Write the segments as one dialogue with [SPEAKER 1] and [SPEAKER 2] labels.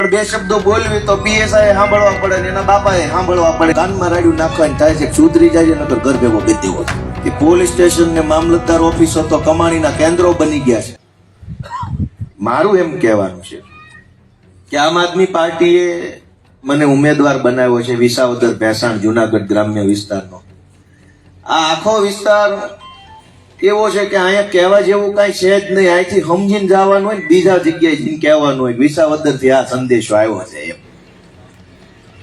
[SPEAKER 1] પણ બે શબ્દો બોલવી તો પીએસઆઈ સાંભળવા પડે ને એના બાપાએ સાંભળવા પડે. કાનમાં રાડ્યું નાખવાની થાય છે, સુધરી જાય છે, નકર ઘર ભેગો કરી દેવો છે. કે પોલીસ સ્ટેશન ને મામલતદાર ઓફિસો તો કમાણીના કેન્દ્રો બની ગયા છે. મારું એમ કહેવાનું છે કે આમ આદમી પાર્ટીએ મને ઉમેદવાર બનાવ્યો છે વિસાવદર ભેસાણ જુનાગઢ ગ્રામ્ય વિસ્તારનો. આ આખો વિસ્તાર એવો છે કે અહીંયા કહેવા જેવું કઈ છે જ નહીં. અહીંથી સમજીને જવાનું હોય ને બીજા જગ્યાએ જઈને કહેવાનું હોય વિસાવદર થી આ સંદેશો આવ્યો છે એમ.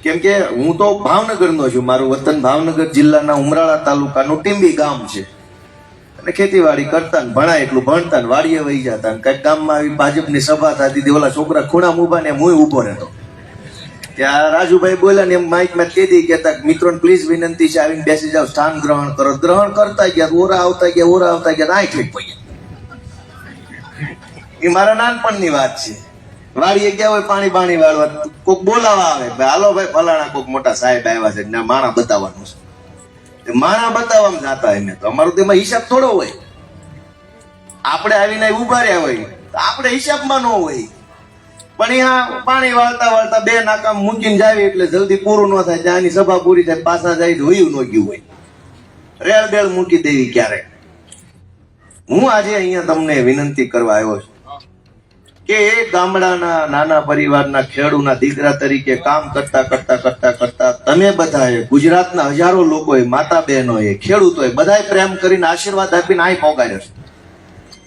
[SPEAKER 1] કેમ કે હું તો ભાવનગરનો છું, મારું વતન ભાવનગર જિલ્લાના ઉમરાળા તાલુકાનું ટીંબી ગામ છે. અને ખેતીવાડી કરતા ને ભણાય એટલું ભણતા ને વાડીએ વહી જતા ને કઈક ગામમાં આવી ભાજપની સભા થતી ઓલા છોકરા ખૂણા ઉભા ને હું ઉભો રહેતો. ત્યાં રાજુભાઈ બોલ્યા ને એમ માઇકમાં કહી કહેતા મિત્રોને પ્લીઝ વિનંતી છે આવીને બેસી જાવ, સ્થાન ગ્રહણ કરો. ગ્રહણ કરતા ગયા, ઓરા આવતા ગયા આ ઠીક પડ્યા. એ મારા નાનપણની વાત છે. વાડીએ ગયા હોય પાણી બાણી વાળવા, કોક બોલાવા આવે, હાલો ભાઈ ફલાણા કોક મોટા સાહેબ આવ્યા છે ને માણા બતાવવાનું છે. માણા બતાવવામાં જાતા એમને તો અમારું તેમાં હિસાબ થોડો હોય. આપણે આવીને ઉભા રહ્યા હોય તો આપણે હિસાબમાં ન હોય. પણ અહીંયા પાણી વાળતા વાળતા બે નાકામ મૂકીને જાય એટલે જલ્દી પૂરું ન થાય. ત્યાંની સભા પૂરી થાય પાછા જાય હોયું ન ગયું હોય, રેળ બેળ મૂકી દેવી ક્યારેક. હું આજે અહીંયા તમને વિનંતી કરવા આવ્યો છું કે એ ગામડાના નાના પરિવારના ખેડૂતના દીકરા તરીકે કામ કરતા તમે બધાએ ગુજરાતના હજારો લોકોએ, માતા બહેનોએ, ખેડૂતોએ બધાએ પ્રેમ કરીને આશીર્વાદ આપીને અહીં પહોંચાડ્યો છે.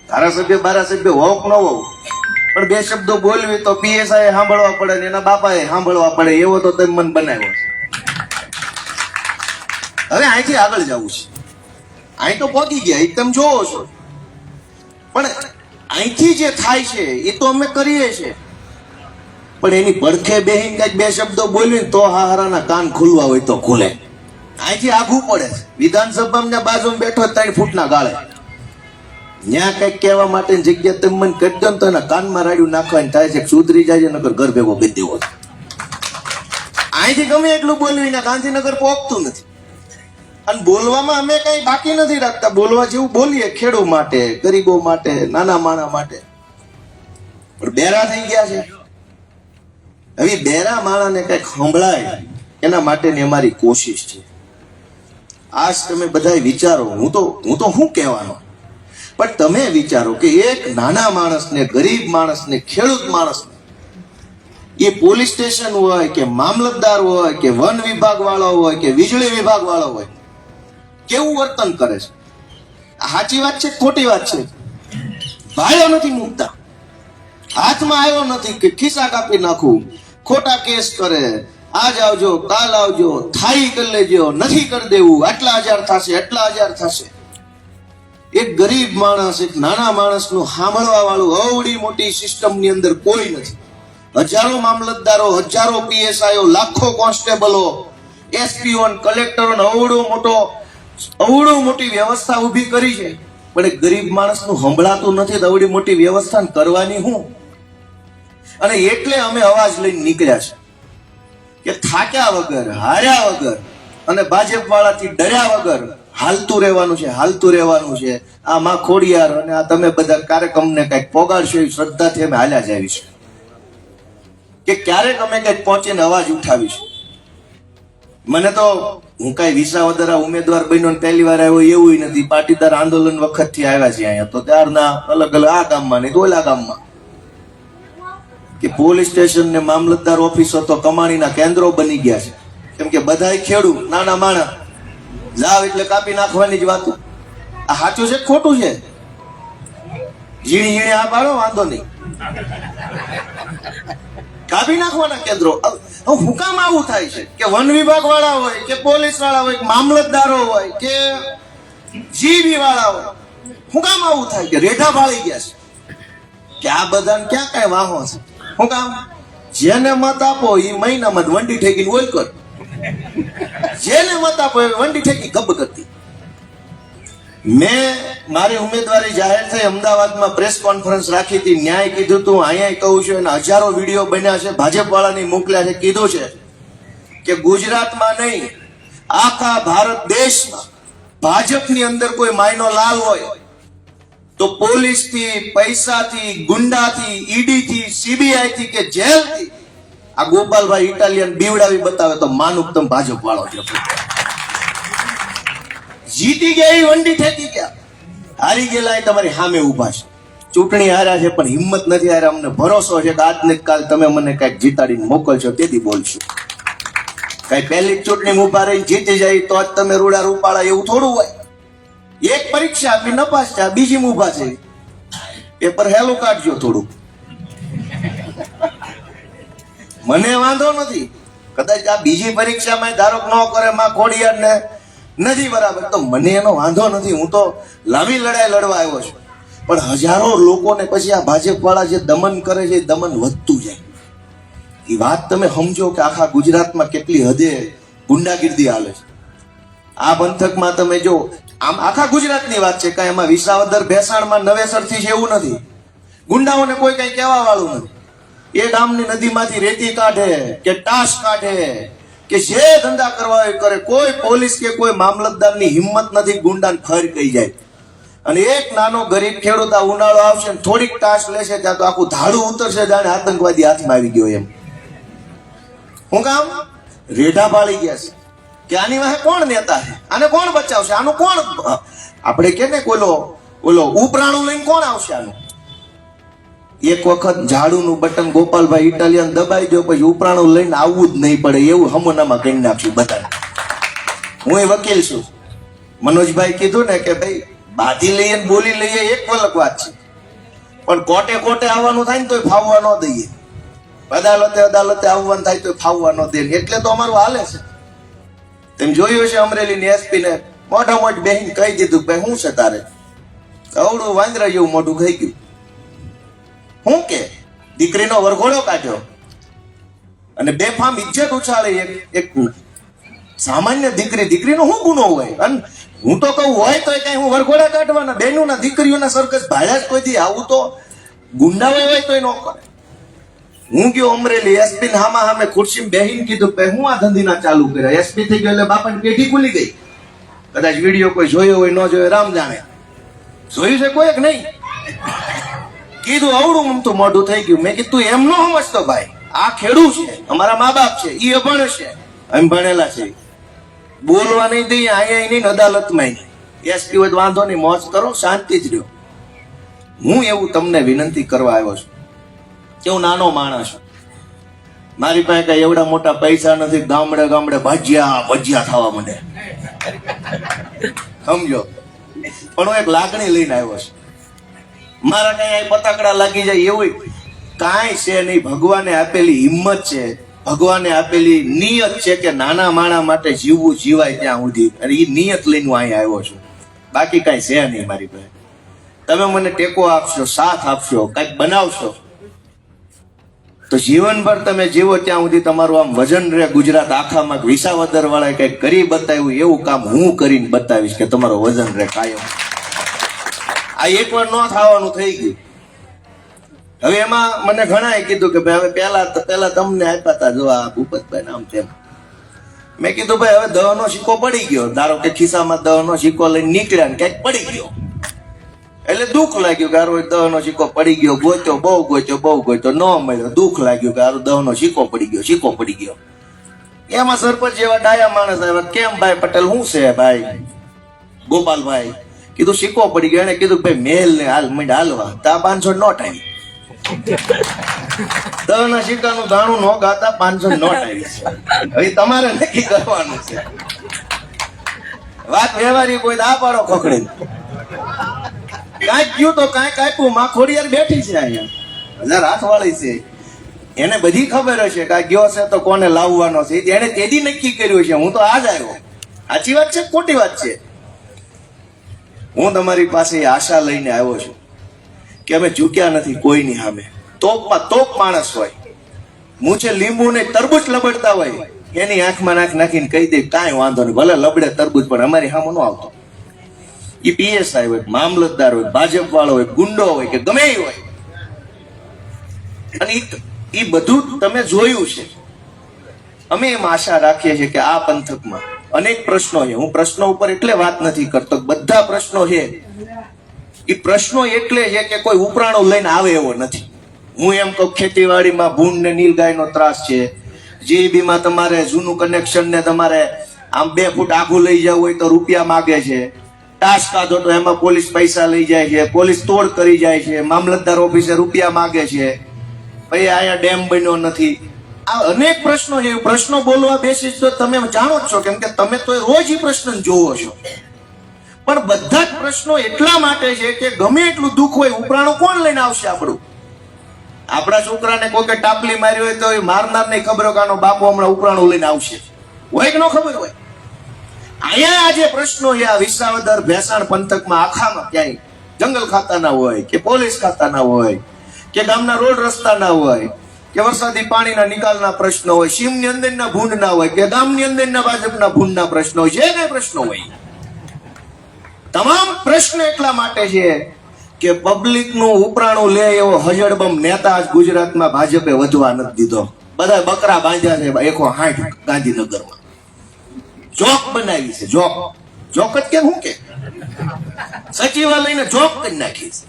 [SPEAKER 1] ધારાસભ્ય હોક ન હોવ પણ બે શબ્દો બોલવી તો પીએસઆઈ સાંભળવા પડે ને એના બાપાએ સાંભળવા પડે એવો તો તમે મન બનાવ્યો છે. હવે અહીંથી આગળ જવું છે. અહીં તો પહોંચી ગયા એ તમે જોવો છો, પણ અહીંથી જે થાય છે એ તો અમે કરીએ છીએ. પણ એની પડખે બેહીને કઈક બે શબ્દો બોલવી તો હારાના કાન ખુલવા હોય તો ખુલે. અહીંથી આઘું પડે છે. વિધાનસભામાં બાજુમાં બેઠો 3 ફૂટના ગાળે ત્યાં કઈક કહેવા માટેની જગ્યા તમે મને કરી દો ને તો એના કાનમાં રાડ્યું નાખવાની થાય છે, સુધરી જાય છે, નકર ઘર ભેગો કરી દેવો છે. અહીંથી ગમે એટલું બોલવી ને ગાંધીનગર પહોંચતું નથી. અને બોલવામાં અમે કઈ બાકી નથી રાખતા. બોલવા જેવું બોલીએ ખેડૂત માટે, ગરીબો માટે, નાના માણા માટે. પણ બેરા થઈ ગયા છે. હવે બેરા માણાને કઈક સંભળાય એના માટેની અમારી કોશિશ છે. આજ તમે બધા વિચારો, હું તો શું કહેવાનો, પણ તમે વિચારો કે એક નાના માણસને, ગરીબ માણસને, ખેડૂત માણસને એ પોલીસ સ્ટેશન હોય કે મામલતદાર હોય કે વન વિભાગ વાળો હોય કે વીજળી વિભાગ વાળો હોય કેવું વર્તન કરે છે. સાચી વાત છે ખોટી વાત છે? ભાયો નથી મૂકતા, હાથમાં આવ્યો નથી કે ખિસ્સા કાપી નાખું, ખોટા કેસ કરે, આજ આવજો કાલ આવજો, થાઈ કરી લેજો, નથી કરી દેવું, આટલા હજાર થશે, આટલા હજાર થશે. એક ગરીબ માણસ, એક નાના માણસનું સાંભળવા વાળું અવડી મોટી સિસ્ટમની અંદર કોઈ નથી. હજારો મામલતદારો, હજારો પીએસઆઈઓ, લાખો કોન્સ્ટેબલો, એસપીઓ, કલેક્ટરો, અવડો મોટી વ્યવસ્થા ઊભી કરી છે. પણ એક ગરીબ માણસનું સંભળાતું નથી. અવડી મોટી વ્યવસ્થા કરવાની હું? અને એટલે અમે અવાજ લઈને નીકળ્યા છે કે થાક્યા વગર, હાર્યા વગર અને ભાજપ વાળાથી ડર્યા વગર હાલતું રહેવાનું છે. આ માં ખોડિયાર અને આ તમે બધા કાર્યક્રમને કઈક પોગાડશો એ શ્રદ્ધાથી અમે હાલ્યા જ આવીશું કે ક્યારેક અમે કઈક પહોંચીને અવાજ ઉઠાવીશું. મને તો હું કઈ વિસાવદર ઉમેદવાર બન્યો ને પહેલી વાર આવ્યો એવું નથી. પાટીદાર આંદોલન વખત થી આવ્યા છે અહીંયા. તો ત્યારના અલગ અલગ આ ગામમાં નહીં તો ઓલા ગામમાં કે પોલીસ સ્ટેશન ને મામલતદાર ઓફિસો તો કમાણીના કેન્દ્રો બની ગયા છે. કેમ કે બધા ખેડૂત, નાના માણા જાવ એટલે કાપી નાખવાની જ વાતો. આ સાચું છે ખોટું છે? ઝીણી આ પાડો વાંધો નહીં, કાપી નાખવાના કેન્દ્રો. હું કામ આવું થાય છે કે વન વિભાગ વાળા હોય કે પોલીસ વાળા હોય કે મામલતદારો હોય કે જીબી વાળા હોય, હું કામ આવું થાય કે રેઢા ભાળી ગયા છે કે આ બધાને ક્યાં કઈ વાહો છે? હું કામ? જેને મત આપો એ મહિનામાં વંડી ઠેકીને બોલ કર, જેને મત આપો એ વંડી ઠેકી ગબ કરતી. મેં મારી ઉમેદવારી જાહેર થઈ અમદાવાદમાં પ્રેસ કોન્ફરન્સ રાખી હતી, ન્યાય કીધું તું, અહીંયા કહું છું, અને હજારો વિડીયો બન્યા છે, ભાજપ વાળાની મોકલ્યા છે. કીધું છે કે ગુજરાતમાં નહીં આખા ભારત દેશમાં ભાજપની અંદર કોઈ માયનો લાલ હોય તો પોલીસથી, પૈસાથી, ગુંડાથી, ઈડીથી, સીબીઆઈથી કે જેલથી આ ગોપાલભાઈ ઇટાલિયન બીવડાવી બતાવે તો માનું તમે ભાજપ વાળો છે. જીતી ગયા એ વંડી ઠેકી ગયા, હારી ગયેલા એ તમારી સામે ઉભા છે. ચૂંટણી હાર્યા છે પણ હિંમત નથી હાર્યા. અમને ભરોસો છે કે આજને કાલ તમે મને કઈક જીતાડીને મોકલશો, તેથી બોલશું. કઈ પહેલી ચૂંટણી ઉભા રહી જીતી જાય તો જ તમે રૂડા રૂપાળા એવું થોડું હોય. એક પરીક્ષા આપી નપાસ છે, બીજી ઉભા છે, પેપર હેલું કાઢજો થોડું. મને વાંધો નથી, કદાચ આ બીજી પરીક્ષામાં ધારો ન કરે માં ખોડિયાર ને નથી બરાબર, તો મને એનો વાંધો નથી. હું તો લાંબી લડાઈ લડવા આવ્યો છું. પણ હજારો લોકોને પછી આ ભાજપ વાળા જે દમન કરે છે, દમન વધતું જાય. એ વાત તમે સમજો કે આખા ગુજરાતમાં કેટલી હદે ગુંડાગીર્દી હાલે છે. આ પંથકમાં તમે જો, આમ આખા ગુજરાતની વાત છે, કાંઈ એમાં વિસાવદર ભેસાણમાં નવેસરથી છે એવું નથી. ગુંડાઓને કોઈ કઈ કહેવા વાળું નથી. એ ગામની નદીમાંથી રેતી કાઢે કે ટાસ કાઢે કે જે ધંધા કરવા હોય કરે, કોઈ પોલીસ કે કોઈ મામલતદારની હિંમત નથી ગુંડાને ફર કહી જાય. અને એક નાનો ગરીબ ખેડૂત આ ઉનાળો આવશે ને થોડીક ટાસ લેશે ત્યાં તો આખું ધાડું ઉતરશે, જાણે આતંકવાદી હાથમાં આવી ગયો એમ. હું કામ રેઢા પાડી ગયા છે કે આની વાહે કોણ નેતા છે, આને કોણ બચાવશે, આનું કોણ, આપણે કે ને ઓલો ઉપરાણું લઈને કોણ આવશે આનું. એક વખત ઝાડુનું બટન ગોપાલભાઈ ઇટાલિયન દબાઈ દો પછી ઉપરાણું લઈને આવવું જ નહીં પડે એવું હમણાં કરી નાખ્યું બધા. હું એ વકીલ છું. મનોજભાઈ કીધું ને કે ભાઈ બાધી લઈએ ને બોલી લઈએ એક વલક વાત છે, પણ કોટે કોટે આવવાનું થાય ને તો ફાવવા ન દઈએ, અદાલતે આવવાનું થાય તો ફાવવા ન દે. એટલે તો અમારું હાલે છે. તેમ જોયું છે અમરેલીની એસપી ને મોઢા મોઢ બેહીને કહી દીધું ભાઈ શું છે તારે, અવડું વાંદરા જેવું મોઢું ખાઈ ગયું. હું કે દીકરીનો વરઘોડો કાઢ્યો અને બેફામ ઇજ્જત ઉછાળી. એક સામાન્ય દીકરીનો શું ગુનો હોય? અને હું તો કહું હોય તો કઈ હું વરઘોડા કાઢવાના, બહેનોના દીકરીઓના સરકસ ભાડ્યા જ કોઈથી. આવું તો ગુંડા હોય તો ન કરે. હું ગયો અમરેલી એસપી હામા હામે ખુરશીમાં બેહીને કીધું ભાઈ હું આ ધંધીના ચાલુ કર્યા. એસપી થઈ ગયો એટલે બાપાની પેઢી ખુલી ગઈ. કદાચ વિડીયો કોઈ જોયો હોય ન જોયો રામ જાણે. જોયું છે કોઈ નહીં? કીધું અવડું મમતું મોઢું થઈ ગયું. મેં કીધું એમ ન સમજતો ભાઈ, આ ખેડૂત છે, અમારા મા બાપ છે, એ અભણ છે, અમે ભણેલા છે. બોલવા નહીં દઈએ અહીંયા નહીં, અદાલતમાં નહીં. એસપી હોય વાંધો નહીં, મોજ કરો, શાંતિ જ રહ્યો. હું એવું તમને વિનંતી કરવા આવ્યો છું કે હું નાનો માણસ છું, મારી પાસે કઈ એવડા મોટા પૈસા નથી. ગામડે ગામડે ભજીયા થવા માંડે, સમજો. પણ હું એક લાગણી લઈને આવ્યો છું. મારા કઈ પતાકડા લાગી જાય એવું કાંઈ છે નહીં. ભગવાને આપેલી હિંમત છે, ભગવાને આપેલી નિયત છે કે નાના માણા માટે જીવવું જીવાય ત્યાં સુધી, અને એ નિયત લઈને હું અહીંયા આવ્યો છું. બાકી કઈ છે નહીં મારી પાસે. તમે મને ટેકો આપશો, સાથ આપશો, કઈક બનાવશો તો જીવનભર તમે જીવો ત્યાં સુધી તમારું આમ વજન રહે. ગુજરાત આખામાં વિસાવદર વાળા કઈક કરી બતાવ્યું એવું કામ હું કરીને બતાવીશ કે તમારો વજન રહે કાયમ. આ એકવાર ન થવાનું થઈ ગયું. હવે એમાં મને ઘણાએ કીધું કે ભાઈ હવે પહેલા તમને આપ્યા હતા જો આ ભૂપતભાઈ નામ તેમ. મેં કીધું ભાઈ હવે દહનો સિક્કો પડી ગયો. ધારો કે ખિસ્સામાં દહનો સિક્કો લઈને નીકળ્યા ને કઈક પડી ગયો એટલે દુઃખ લાગ્યું કે હારો દહનો સિક્કો પડી ગયો. ગોત્યો બહુ ગોત્યો ન મળ્યો. દુઃખ લાગ્યું કે હારો દહનો સિક્કો પડી ગયો. એમાં સરપંચ જેવા ડાયા માણસ આવ્યા, કેમ ભાઈ પટેલ શું છે ભાઈ? ગોપાલભાઈ કીધું સિક્કો પડી ગયો. એને કીધું ભાઈ મેલ ને હાલ મંડ હાલવા. તા 500 નોટ આવી. દહના સિક્કાનું દાણું નો ગાતા 500 નોટ આવી છે. હવે તમારે નક્કી કરવાનું છે. વાત વ્યવહારિક કોઈ આ પાડો ખોખડી. કાંઈક ગયું તો કાંઈક આપ્યું. માં ખોડિયાર બેઠી છે અહીંયા, હજાર હાથવાળી છે. એને બધી ખબર હશે કે આ ગયો છે તો કોને લાવવાનો છે. એને તેદી નક્કી કર્યું છે. હું તો આજ આવ્યો. સાચી વાત છે ખોટી વાત છે? હું તમારી પાસે આશા લઈને આવ્યો છું કે અમે ઝૂક્યા નથી કોઈની સામે. તોપમાં તોપ માણસ હોય, મૂછે લીંબુ ને તરબૂચ લબડતા હોય, એની આંખમાં નાખ નાખીને કહી દે કાંઈ વાંધો નહીં, ભલે લબડે તરબૂચ પણ અમારી સામે ન આવતો. એ પીએસઆઈ હોય, મામલતદાર હોય, ભાજપ વાળો હોય, ગુંડો હોય કે ગમે એ હોય. અને એ બધું તમે જોયું છે. અમે એમ આશા રાખીએ છીએ કે આ પંથકમાં અનેક પ્રશ્નો છે. હું પ્રશ્નો ઉપર એટલે વાત નથી કરતો, બધા પ્રશ્નો છે. એ પ્રશ્નો એટલે છે કે કોઈ ઉપરાણો લઈને આવે એવો નથી. હું એમ કહું ખેતીવાડીમાં ભૂંડ ને નીલગાયનો ત્રાસ છે, જીબીમાં તમારે જૂનું કનેક્શન ને તમારે આમ 2 ફૂટ આઘું લઈ જવું હોય તો રૂપિયા માગે છે, ટાસ્ક કાઢો તો એમાં પોલીસ પૈસા લઈ જાય છે, પોલીસ તોડ કરી જાય છે, મામલતદાર ઓફિસે રૂપિયા માગે છે, ભાઈ અહીંયા ડેમ બન્યો નથી. આ અનેક પ્રશ્નો છે. પ્રશ્નો બોલવા બેસી તો તમે જાણો જ છો, કેમ કે તમે તો રોજ એ પ્રશ્ન જોવો છો. પણ બધા જ પ્રશ્નો એટલા માટે છે કે ગમે એટલું દુઃખ હોય, ઉપરાણું કોણ લઈને આવશે? આપણા છોકરાને કોઈ ટાપલી મારી હોય તો એ મારનાર નહીં ખબર હોય કે આનો બાપો હમણાં ઉપરાણું લઈને આવશે, હોય કે ન ખબર હોય? અહીંયા આ જે પ્રશ્નો છે, આ વિસાવદર ભેસાણ પંથકમાં આખામાં ક્યાંય જંગલ ખાતાના હોય કે પોલીસ ખાતાના હોય કે ગામના રોડ રસ્તાના હોય કે વરસાદી પાણીના નિકાલના પ્રશ્નો હોય, સીમની અંદરના ભૂંડના હોય કે ગામની અંદરના ભાજપના ભૂંડના પ્રશ્નો હોય, જે કઈ પ્રશ્નો હોય, તમામ પ્રશ્ન એટલા માટે છે કે પબ્લિકનું ઉપરાણું લે એવો હજડબમ નેતા આજ ગુજરાતમાં ભાજપે વધવા નથી દીધો. બધા બકરા બાંધ્યા છે 160 ગાંધીનગરમાં, જોક બનાવી છે. જોક જ કેમ? હું કે સચિવાલયને જોક કરી નાખી છે.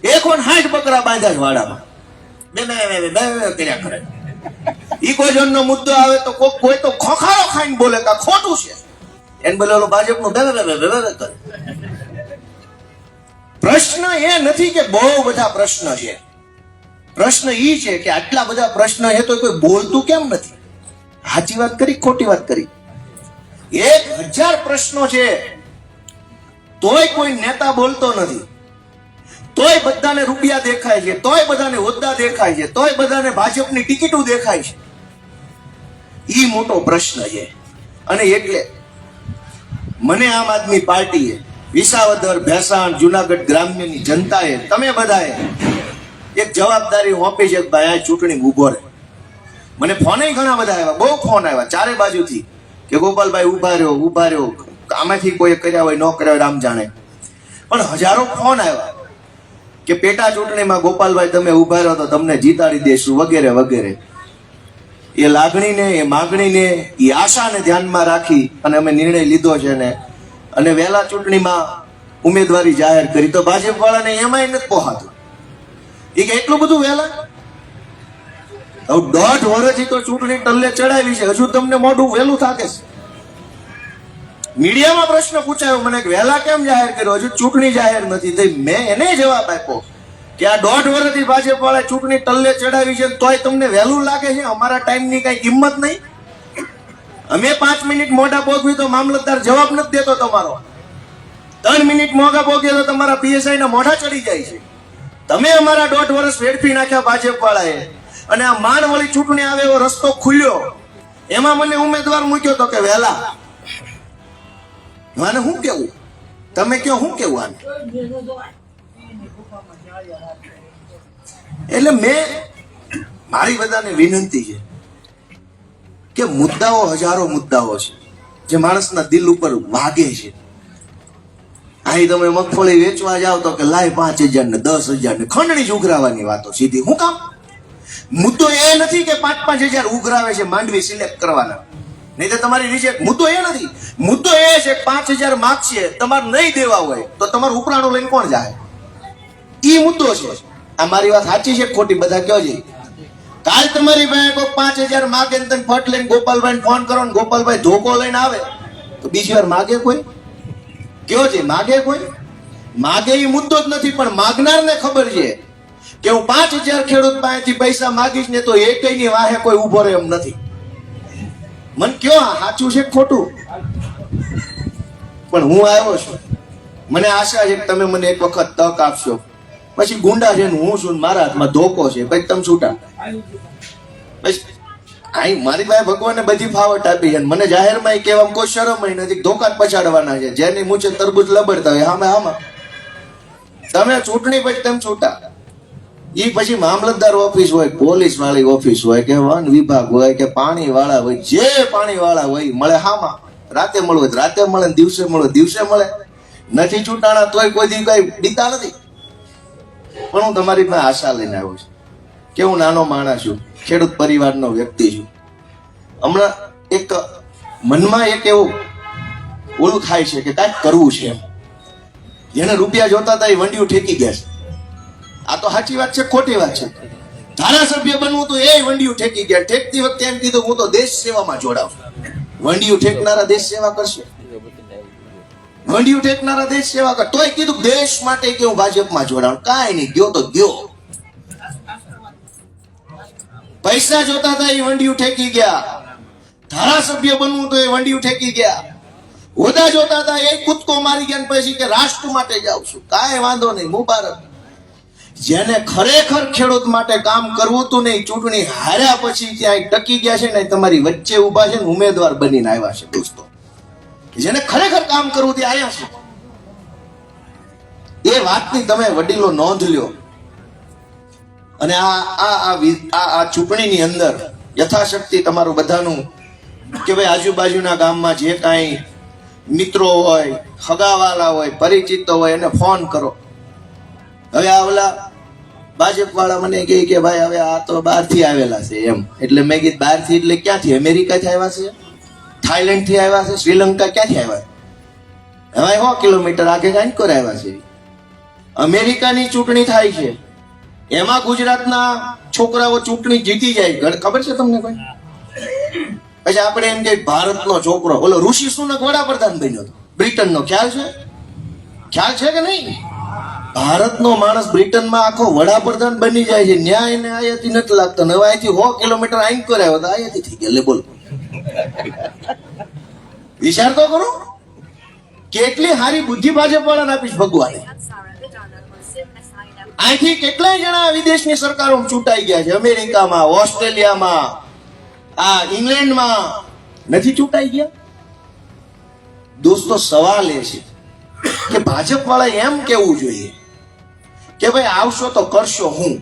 [SPEAKER 1] 160 બકરા બાંધ્યા છે વાડામાં, બે કર્યા કરે. ઇકોઝોન નો મુદ્દો આવે તો કોઈ તો ખોખારો ખાઈને બોલે કે ખોટું છે, એને બોલે ઓલો ભાજપનું કરે. પ્રશ્ન એ નથી કે બહુ બધા પ્રશ્ન છે, પ્રશ્ન એ છે કે આટલા બધા પ્રશ્ન છે તો કોઈ બોલતું કેમ નથી? સાચી વાત કરી, ખોટી વાત કરી? 1000 પ્રશ્નો છે તોય કોઈ નેતા બોલતો નથી, તોય બધાને રૂપિયા દેખાય છે, તોય બધાને હોદ્દા દેખાય છે, તોય બધાને ભાજપની ટિકિટો દેખાય છે. ઈ મોટો પ્રશ્ન છે. અને એટલે મને આમ આદમી પાર્ટીએ, વિસાવદર ભેસાણ જુનાગઢ ગ્રામ્યની જનતાએ, તમે બધાએ એક જવાબદારી સોંપી છે કે ભાઈ આ ચૂંટણી ઉભો રહે. મને ફોન ઘણા બધા આવ્યા, બહુ ફોન આવ્યા ચારે બાજુથી કે ગોપાલભાઈ ઉભા રહ્યો. આમાંથી કોઈ કર્યા હોય ન કર્યા હોય રામ જાણે, પણ હજારો ફોન આવ્યા કે પેટા ચૂંટણીમાં ગોપાલભાઈ તમે ઉભા રહ્યો તો તમને જીતાડી દેશું વગેરે વગેરે. એ લાગણીને, એ માગણીને, એ આશાને ધ્યાનમાં રાખી અને અમે નિર્ણય લીધો છે ને, અને વહેલા ચૂંટણીમાં ઉમેદવારી જાહેર કરી. તો ભાજપ વાળાને એમાંય નથી પોહાતું. એ કે એટલું બધું વહેલા? હવે 1.5 વર્ષથી તો ચૂંટણી ટલ્લે ચડાવી છે, હજુ તમને મોઢું વહેલું થાકે છે. મીડિયામાં પ્રશ્ન પૂછાયો મને કે વહેલા કેમ જાહેર કર્યો, હજુ ચૂંટણી જાહેર નથી થઈ. મેં એને જવાબ આપ્યો કે આ 1.5 વર્ષથી ભાજપ વાળા ચૂંટણી ટલ્લે ચડાવી છે તોય તમને વહેલું લાગે છે? અમારા ટાઈમની કઈ કિંમત નહીં? અમે 5 મિનિટ મોઢા પોગવી તો મામલતદાર જવાબ નથી દેતો તમારો. 3 મિનિટ મોઢા પોગીએ તો તમારા પીએસઆઈ ના મોઢા ચડી જાય છે. તમે અમારા 1.5 વર્ષ વેડફી નાખ્યા ભાજપ વાળાએ, અને આ માંડવળી ચૂંટણી આવે એવો રસ્તો ખુલ્યો, એમાં મને ઉમેદવાર મૂક્યો તો કે વહેલા. આને શું કેવું? તમે કયો શું કેવું આને? એટલે મારી બધાને વિનંતી છે કે મુદ્દાઓ, હજારો મુદ્દાઓ છે જે માણસના દિલ ઉપર વાગે છે. અહીં તમે મગફળી વેચવા જાવ તો કે લાય 5,000 ને 10,000 ને ખંડણી જ ઉઘરાવાની વાતો સીધી. હું કામ? મુદ્દો એ નથી કે 5,000 ઉઘરાવે છે માંડવી સિલેક્ટ કરવાના, નહીં તો તમારી રિજેક્ટ. મુદ્દો એ નથી. મુદ્દો એ છે 5,000 માગશે, તમારે નહીં દેવા હોય તો તમારું ઉપરાણું લઈને કોણ જાય? ઈ મુદ્દો છે. આ મારી વાત સાચી છે ખોટી? બધા કયો છે? કાલ તમારી પાસે કોઈ 5,000 માગે ને તમે ફટ લઈને ગોપાલભાઈ ફોન કરો ને ગોપાલભાઈ ધોકો લઈને આવે તો બીજી વાર માગે કોઈ? કયો છે માગે કોઈ? માગે એ મુદ્દો જ નથી, પણ માગનારને ખબર છે કે હું 5,000 ખેડૂત પાસેથી પૈસા માગીશ ને તો એકયની વાહે કોઈ ઉભો રહે એમ નથી. મને કયો સાચું છે ખોટું? પણ હું આવ્યો છું, મને આશા છે કે તમે મને એક વખત તક આપશો. પછી ગુંડા છે હું છું, મારા હાથમાં ધોકો છે, પછી તમે છૂટા. મારી પાસે ભગવાને બધી ફાવટ આપી છે, મને જાહેરમાં કહેવામાં કોઈ શરમ નથી. ધોકા જ પછાડવાના છે, જેની મૂછે તરબૂચ લબડતા હોય આમાં તમે ચૂંટણી પછી તમે છૂટા. એ પછી મામલતદાર ઓફિસ હોય, પોલીસ વાળી ઓફિસ હોય કે વન વિભાગ હોય કે પાણી વાળા હોય, જે પાણી વાળા હોય મળે હામાં. રાતે મળવું રાતે મળે, દિવસે મળે દિવસે મળે. નથી છૂટાણા તોય કોઈ દી કઈ દીતા નથી. પણ હું તમારી પાસે આશા લઈને આવ્યો છું કે હું નાનો માણસ છું, ખેડૂત પરિવારનો વ્યક્તિ છું. હમણાં એક મનમાં એક એવું ઓલું થાય છે કે કાંઈક કરવું છે એમ. જેને રૂપિયા જોતા હતા એ વંડિયું ઠેકી ગયા છે. આ તો સાચી વાત છે, ખોટી વાત છે. ધારાસભ્ય બનવું તો એ વંડિયું ઠેકી ગયા. ઠેકતી વખતે એમ કીધું હું તો દેશ સેવામાં જોડાવ. વંડિયું ઠેકનારા દેશ સેવા કરશે? વંડિયું ઠેકનારા દેશ સેવા કર. તોય કીધું દેશ માટે કે હું ભાજપમાં જોડાવ. કાંઈ નહીં, ગયો તો ગયો. પૈસા જોતા હતા એ વંડિયું ઠેકી ગયા. ધારાસભ્ય બનવું તો એ વંડિયું ઠેકી ગયા. હોદ્દા જોતા હતા એ કૂદકો મારી ગયા. પછી કે રાષ્ટ્ર માટે જાઉં છું. કાંઈ વાંધો નહીં, મુબારક. જેને ખરેખર ખેડૂત માટે કામ કરવું હતું ને, ચૂંટણી હાર્યા પછી ત્યાં ટકી ગયા છે ને, તમારી વચ્ચે ઉભા છે ને, ઉમેદવાર બનીને આવ્યા છે દોસ્તો. જેને ખરેખર કામ કરવું તે આવ્યા છે. એ વાતની તમે વડીલો નોંધ લ્યો. અને આ ચૂંટણીની અંદર યથાશક્તિ તમારું બધાનું કે ભાઈ આજુબાજુના ગામમાં જે કાંઈ મિત્રો હોય, હગાવાલા હોય, પરિચિતો હોય એને ફોન કરો. હવે આ ઓલા ભાજપ વાળા મને કહે કે ભાઈ હવે આ તો બહારથી આવેલા છે એમ. એટલે મેં કીધું બહારથી એટલે ક્યાંથી? અમેરિકાથી આવ્યા છે, થાઈલેન્ડથી આવ્યા છે, શ્રીલંકા ક્યાંથી આવ્યા? હવે 100 કિલોમીટર આગે કાંઈકોર આવ્યા છે. અમેરિકાની ચૂંટણી થાય છે, એમાં ગુજરાતના છોકરાઓ ચૂંટણી જીતી જાય. ખબર છે તમને કોઈ? પછી આપણે એમ કે ભારતનો છોકરો, ઓલો ઋષિ સુનક વડાપ્રધાન બન્યો હતો બ્રિટનનો. ખ્યાલ છે? ખ્યાલ છે કે નહીં? ભારતનો માણસ બ્રિટનમાં આખો વડાપ્રધાન બની જાય છે. ન્યાય ને આયાથી નથી લાગતો. હવે અહીંથી 100 કિલોમીટર આઈન્કોર આવ્યો તો આયાથી થઈ ગયા. લે બોલો, વિચાર તો કરો. કેટલી સારી બુદ્ધિ ભાજપ વાળાને આપીશ ભગવાને. અહીંથી કેટલાય જણા વિદેશની સરકારો ચૂંટાઈ ગયા છે. અમેરિકામાં, ઓસ્ટ્રેલિયામાં, આ ઇંગ્લેન્ડમાં નથી ચૂંટાઈ ગયા? દોસ્તો સવાલ એ છે કે ભાજપ વાળા એમ કેવું જોઈએ કે ભાઈ આવશો તો કરશો હું.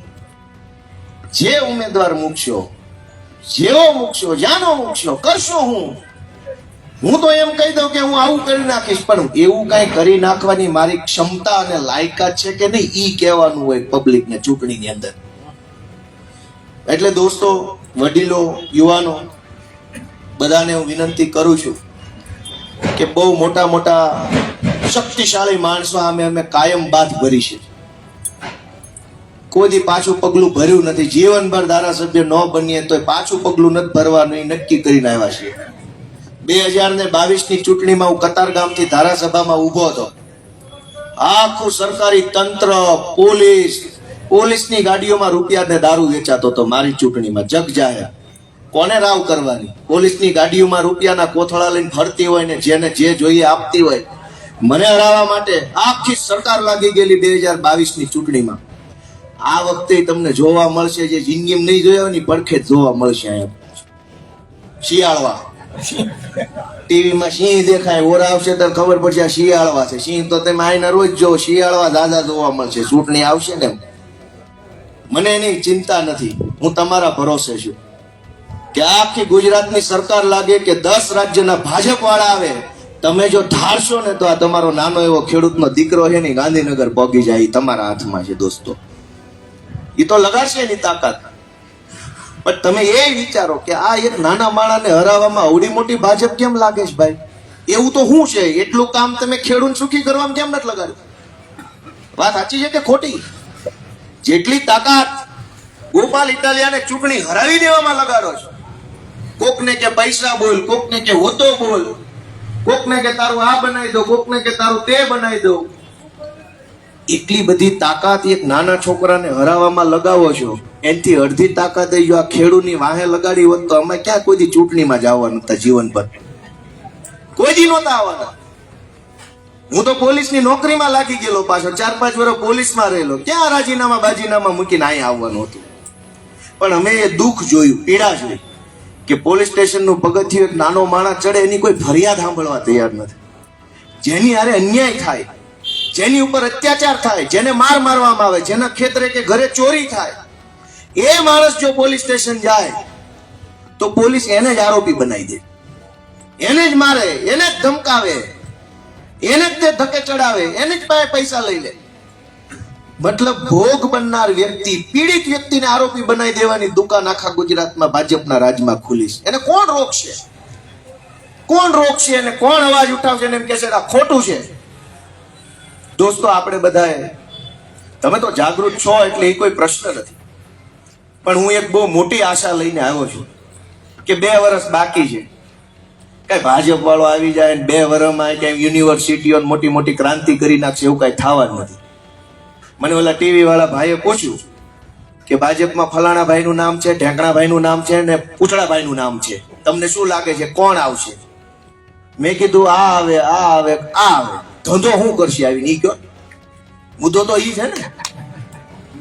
[SPEAKER 1] જે ઉમેદવાર મૂકશો, જેવો મૂકશો, જ્યાંનો મૂકશો, કરશો હું. હું તો એમ કહી દઉં કે હું આવું કરી નાખીશ, પણ એવું કઈ કરી નાખવાની મારી ક્ષમતા અને લાયકાત છે કે નહીં ઈ કહેવાનું હોય પબ્લિકને ચૂંટણીની અંદર. એટલે દોસ્તો, વડીલો, યુવાનો, બધાને હું વિનંતી કરું છું કે બહુ મોટા મોટા શક્તિશાળી માણસો અમે કાયમ બાદ ભરી છે. કોઈ દી પાછું પગલું ભર્યું નથી. જીવનભર ધારાસભ્ય ન બનીએ તો પાછું પગલું નથી ભરવાનું, એ નક્કી કરીને આવ્યા છીએ. 2022ની ચૂંટણીમાં હું કતારગામથી ધારાસભામાં ઉભો હતો. આખું સરકારી તંત્ર, પોલીસની ગાડીઓમાં રૂપિયા ને દારૂ વેચાતો હતો મારી ચૂંટણીમાં. જગ જાહેર. કોને રાવ કરવાની? પોલીસની ગાડીઓમાં રૂપિયાના કોથળા લઈને ફરતી હોય ને જેને જે જોઈએ આપતી હોય. મને હરાવવા માટે આખી સરકાર લાગી ગયેલી 2022ની ચૂંટણીમાં. આ વખતે તમને જોવા મળશે જે જિંદગીમાં નહીં જોયા હોય ને પડખે જ જોવા મળશે. અહીંયા શિયાળવા ટીવીમાં સિંહ દેખાય, ઓરા આવશે તો ખબર પડશે આ શિયાળવા છે. સિંહ તો તમે આઈને રોજ જો, શિયાળવા દાદા જોવા મળશે. ચૂંટણી આવશે ને, મને એની ચિંતા નથી. હું તમારા ભરોસે છું કે આખી ગુજરાતની સરકાર લાગે કે 10 રાજ્યના ભાજપ વાળા આવે. તમે જો ધારશો ને તો આ તમારો નાનો એવો ખેડૂતનો દીકરો છે ને ગાંધીનગર પહોંચી જાય. એ તમારા હાથમાં છે દોસ્તો. એ તો લગાડશે એની તાકાત. પણ તમે એ વિચારો કે આ એક નાના માણાને હરાવવામાં આવડી મોટી ભાજપ કેમ લાગે છે ભાઈ? એવું તો શું છે? એટલું કામ તમે ખેડૂત સુખી કરવામાં કેમ નથી લગાડ્યું? વાત સાચી છે કે ખોટી? જેટલી તાકાત ગોપાલ ઇટાલિયાને ચૂંટણી હરાવી દેવામાં લગાડો છો. કોકને કે પૈસા બોલ, કોકને કે હોતો બોલ, કોકને કે તારું આ બનાવી દો, કોકને કે તારું તે બનાવી દો. એટલી બધી તાકાત એક નાના છોકરાને હરાવવામાં લગાવો છો. એનથી અડધી તાકાત જો આ ખેડૂતની વાહે લગાડી હોત તો અમે ક્યાં કોઈ દી ચૂંટણીમાં જવાનું હતા? જીવન પર કોઈ દી નહોતા આવવાના. હું તો પોલીસની નોકરીમાં લાગી ગયેલો, પાછળ 4-5 વર્ષ પોલીસમાં રહેલો. ક્યાં રાજીનામા બાજીનામા મૂકીને અહીંયા આવવાનું હતું? પણ અમે એ દુઃખ જોયું, પીડા જોઈ કે પોલીસ સ્ટેશનનું પગથિયું એક નાનો માણસ ચડે એની કોઈ ફરિયાદ સાંભળવા તૈયાર નથી. જેની હારે અન્યાય થાય, જેની ઉપર અત્યાચાર થાય, જેને મારવામાં આવે, જેના ખેતરે કે ઘરે ચોરી થાય, એ માણસ જો પોલીસ સ્ટેશન જાય તો પોલીસ એને જ આરોપી બનાવી દે, એને જ મારે, એને જ ધમકાવે, એને જ તે ધકે ચડાવે, એને જ પાસે પૈસા લઈ લે. મતલબ ભોગ બનનાર વ્યક્તિ, પીડિત વ્યક્તિને આરોપી બનાવી દેવાની દુકાન આખા ગુજરાતમાં ભાજપના રાજમાં ખુલી છે. એને કોણ રોકશે? કોણ રોકશે? અને કોણ અવાજ ઉઠાવશે? એને એમ કહેશે આ ખોટું છે. દોસ્તો, આપણે બધાએ તમે તો જાગૃત છો એટલે એ કોઈ પ્રશ્ન નથી, પણ હું એક બહુ મોટી આશા લઈને આવ્યો છું કે 2 વર્ષ બાકી છે, કઈ ભાજપ વાળો આવી જાય ને 2 વર્ષમાં કઈ યુનિવર્સિટીઓ મોટી મોટી ક્રાંતિ કરી નાખશે એવું કઈ થવાનું નથી. મને ઓલા ટીવી વાળા ભાઈએ પૂછ્યું કે ભાજપમાં ફલાણા ભાઈનું નામ છે, ઢેંકણા ભાઈનું નામ છે ને પૂછડા ભાઈનું નામ છે, તમને શું લાગે છે કોણ આવશે? મેં કીધું આ આવે આ આવે આ આવે, ધંધો શું કરશે આવીને ઈ કયો? મુદ્દો તો ઈ છે ને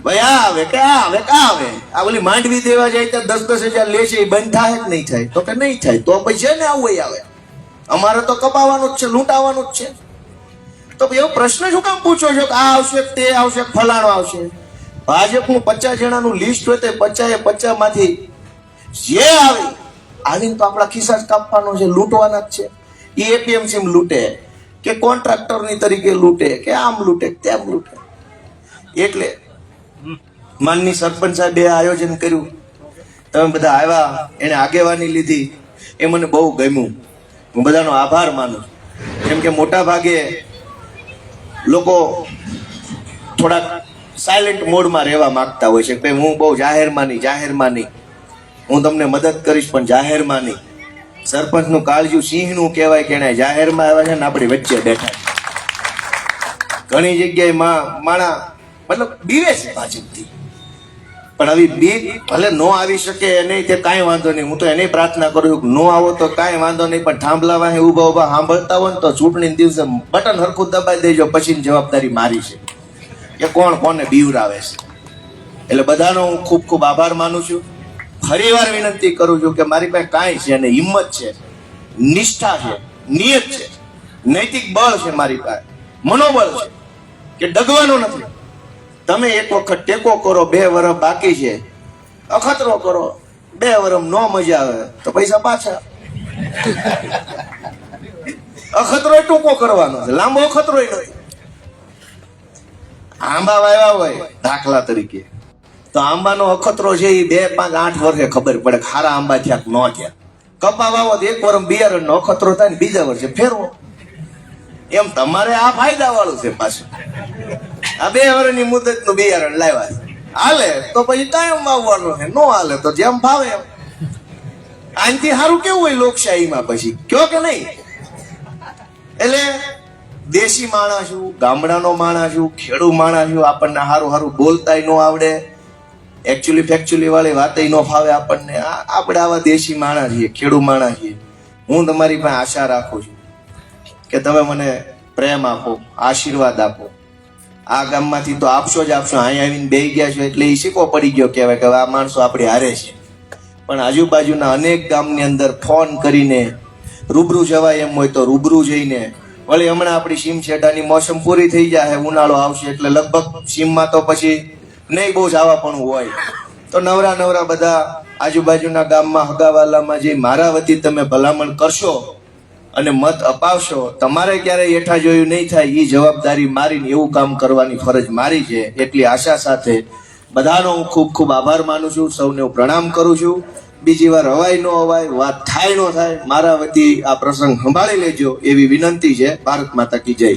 [SPEAKER 1] ભાઈ, આ આવે કે આ આવે કે આ આવે. આ ઓલી માંડવી દેવા જાય તો 10-10 હજાર લે છે, એ બંધ થાય કે નહીં થાય? તો કે નહીં થાય. તો પછી છે ને આવું આવે, અમારે તો કપાવાનું જ છે, લૂંટાવાનું જ છે. તો એવો પ્રશ્ન શું કામ પૂછો છો કે આ આવશે તે આવશે ફલાણો આવશે? ભાજપનું 50 જણાનું લિસ્ટ હોય તો 50 માંથી જે આવે આવીને તો આપણા ખિસ્સા જ કાપવાનો છે, લૂંટવાના જ છે. એ એપીએમસી લૂંટે કે કોન્ટ્રાક્ટરની તરીકે લૂંટે કે આમ લૂંટે તેમ લૂંટે. એટલે માનની સરપંચ સાહેબે આયોજન કર્યું, તમે બધા આવ્યા, એને આગેવાની લીધી, એ મને બહુ ગમ્યું. હું બધાનો આભાર માનું. કેમ કે મોટા ભાગે લોકો થોડાક સાયલેન્ટ મોડમાં રહેવા માંગતા હોય છે કે હું બહુ જાહેરમાં નહીં, હું તમને મદદ કરીશ પણ જાહેરમાં નહીં. સરપંચનું કાળજું સિંહનું કહેવાય કે એને જાહેરમાં આવ્યા છે ને આપણી વચ્ચે બેઠા છે. ઘણી જગ્યાએ માણા મતલબ બીવે છે ભાજપથી, પણ આવી બીક ભલે નો આવી શકે એને તે કાંઈ વાંધો નહીં. હું તો એને પ્રાર્થના કરું છું કે નો આવો તો કાંઈ વાંધો નહીં, પણ થાંભલા વાહે ઊભા સાંભળતા હોય ને તો ચૂંટણી દિવસે બટન હરખું દબાઈ દેજો, પછીની જવાબદારી મારી છે કે કોણ કોને બીવરાવે છે. એટલે બધાનો હું ખૂબ ખૂબ આભાર માનું છું. ફરી વાર વિનંતી કરું છું કે મારી પાસે કાંઈ છે અને હિંમત છે, નિષ્ઠા છે, નિયત છે, નૈતિક બળ છે, મારી પાસે મનોબળ છે કે ડગવાનો નથી. તમે એક વખત ટેકો કરો, 2 વર્ષ બાકી છે, અખતરો કરો, 2 વર્ષ નો મજા આવે તો પૈસા પાછા. અખતરો ટૂંકો કરવાનો છે, લાંબો અખતરો નહીં. આંબા વાવ્યા હોય દાખલા તરીકે તો આંબાનો અખતરો છે એ 2, 5, 8 વર્ષે ખબર પડે ખારા આંબા થયા કે ન થયા. કપા વાવો તો 1 વર્ષ બિયારણનો અખતરો થાય ને બીજા વર્ષે ફેરવો. એમ તમારે આ ફાયદા વાળું છે. પાછું આ 2 વર્ષની મુદતનું બિયારણ લાવ્યા છે, હાલે તો પછી કાયમ વાવવાનું છે, નો હાલે તો જેમ ફાવે એમ. આનાથી સારું કેવું હોય લોકશાહીમાં પછી કયો કે નહીં? એટલે દેશી માણસ છું, ગામડાનો માણસ છું, ખેડૂ માણસ છું, આપણને સારું બોલતાય ન આવડે, એકચ્યુઅલી વાળી વાતય ન ફાવે આપણને. આપણે આવા દેશી માણસ છીએ, ખેડૂ માણસ છીએ. હું તમારી પાસે આશા રાખું છું કે તમે મને પ્રેમ આપો, આશીર્વાદ આપો. આ ગામમાંથી તો આપશો જ આપશો. અહીંયા આવીને બેસી ગયા છો એટલે એ શીખવો પડી ગયો કહેવાય કે આ માણસો આપણી હારે છે. પણ આજુબાજુના અનેક ગામની અંદર ફોન કરીને રૂબરૂ જવાય એમ હોય તો રૂબરૂ જઈને, વળી હમણાં આપણી સીમ છેડાની મોસમ પૂરી થઈ જાય, ઉનાળો આવશે એટલે લગભગ સીમમાં તો પછી નહીં બહુ જવા પણ હોય તો નવરા બધા આજુબાજુના ગામમાં હગાવાલામાં જે મારા વતી તમે ભલામણ કરશો અને મત અપાવશો, તમારે ક્યારેય એઠા જોયું નહીં થાય એ જવાબદારી મારીને એવું કામ કરવાની ફરજ મારી છે. એટલી આશા સાથે બધાનો હું ખૂબ ખૂબ આભાર માનું છું. સૌને હું પ્રણામ કરું છું. બીજી વાર હવાય ન હવાય, વાત થાય ન થાય, મારા વતી આ પ્રસંગ સંભાળી લેજો એવી વિનંતી છે. ભારત માતા કી જય.